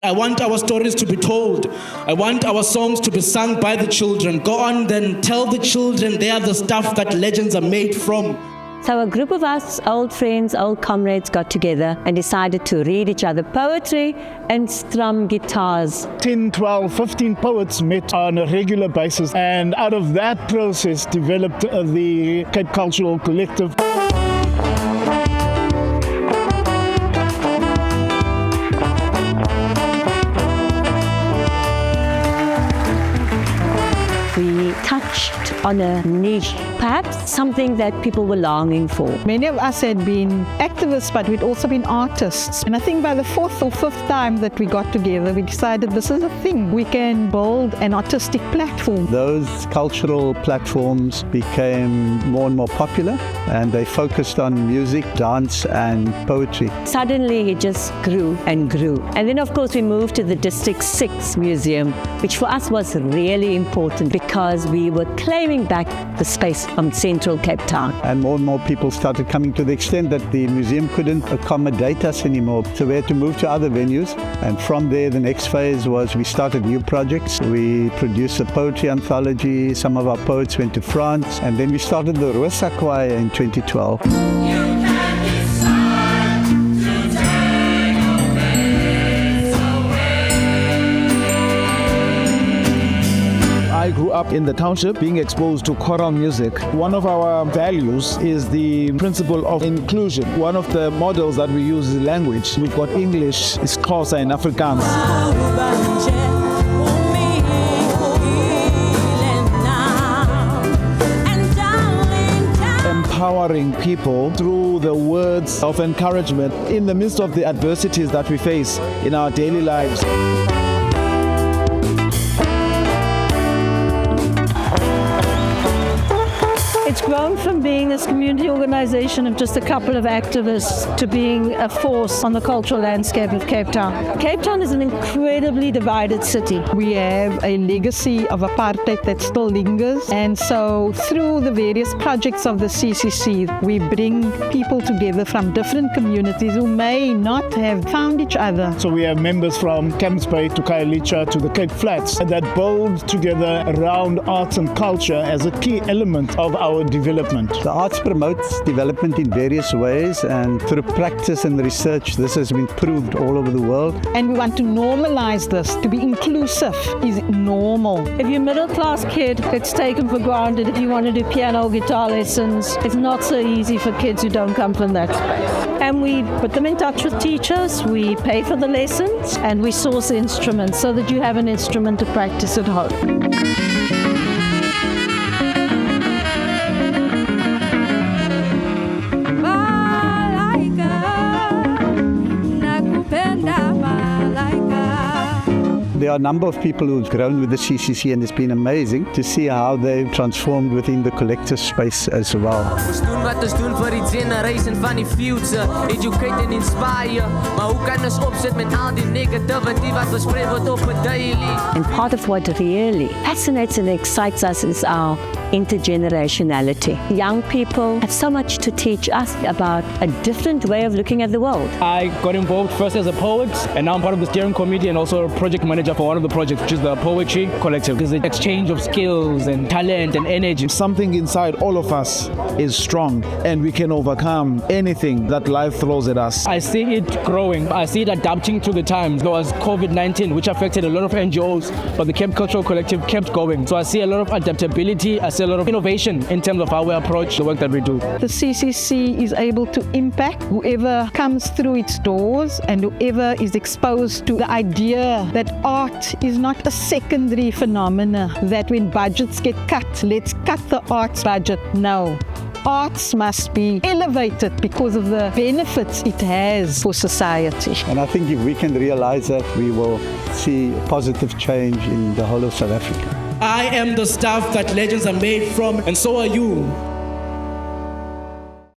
I want our stories to be told. I want our songs to be sung by the children. Go on then, tell the children they are the stuff that legends are made from. So a group of us, old friends, old comrades, got together and decided to read each other poetry and strum guitars. 10, 12, 15 poets met on a regular basis, and out of that process developed the Cape Cultural Collective. We touched on a niche, perhaps something that people were longing for. Many of us had been activists, but we'd also been artists. And I think by the fourth or fifth time that we got together, we decided this is a thing. We can build an artistic platform. Those cultural platforms became more and more popular, and they focused on music, dance, and poetry. Suddenly it just grew and grew. And then of course we moved to the District 6 Museum, which for us was really important because we were claiming back the space from central Cape Town. And more people started coming, to the extent that the museum couldn't accommodate us anymore. So we had to move to other venues. And from there, the next phase was we started new projects. We produced a poetry anthology. Some of our poets went to France. And then we started the Rosa Choir in 2012. I grew up in the township, being exposed to choral music. One of our values is the principle of inclusion. One of the models that we use is language. We've got English, Xhosa, and Afrikaans. Empowering people through the words of encouragement in the midst of the adversities that we face in our daily lives. It's grown from being this community organization of just a couple of activists to being a force on the cultural landscape of Cape Town. Cape Town is an incredibly divided city. We have a legacy of apartheid that still lingers, and so through the various projects of the CCC, we bring people together from different communities who may not have found each other. So we have members from Camps Bay to Khayelitsha to the Cape Flats that build together around arts and culture as a key element of our development. The arts promotes development in various ways, and through practice and research, this has been proved all over the world. And we want to normalize this. To be inclusive is normal. If you're a middle-class kid, it's taken for granted. If you want to do piano or guitar lessons, it's not so easy for kids who don't come from that space. And we put them in touch with teachers, we pay for the lessons, and we source instruments so that you have an instrument to practice at home. There are a number of people who've grown with the CCC, and it's been amazing to see how they've transformed within the collective space as well. Ons doen wat ons doen vir die generation van die future, educate and inspire. Maar hoe kan ons opsit met al die negativity wat verspreid word op 'n daily? And part of what really fascinates and excites us is our intergenerationality. Young people have so much to teach us about a different way of looking at the world. I got involved first as a poet, and now I'm part of the steering committee and also a project manager for one of the projects, which is the Poetry Collective. There's an exchange of skills and talent and energy. Something inside all of us is strong, and we can overcome anything that life throws at us. I see it growing. I see it adapting to the times. There was COVID-19, which affected a lot of NGOs, but the Cape Cultural Collective kept going. So I see a lot of adaptability. I see a lot of innovation in terms of how we approach the work that we do. The CCC is able to impact whoever comes through its doors and whoever is exposed to the idea that art is not a secondary phenomena, that when budgets get cut, let's cut the arts budget. No. Arts must be elevated because of the benefits it has for society. And I think if we can realize that, we will see positive change in the whole of South Africa. I am the stuff that legends are made from, and so are you.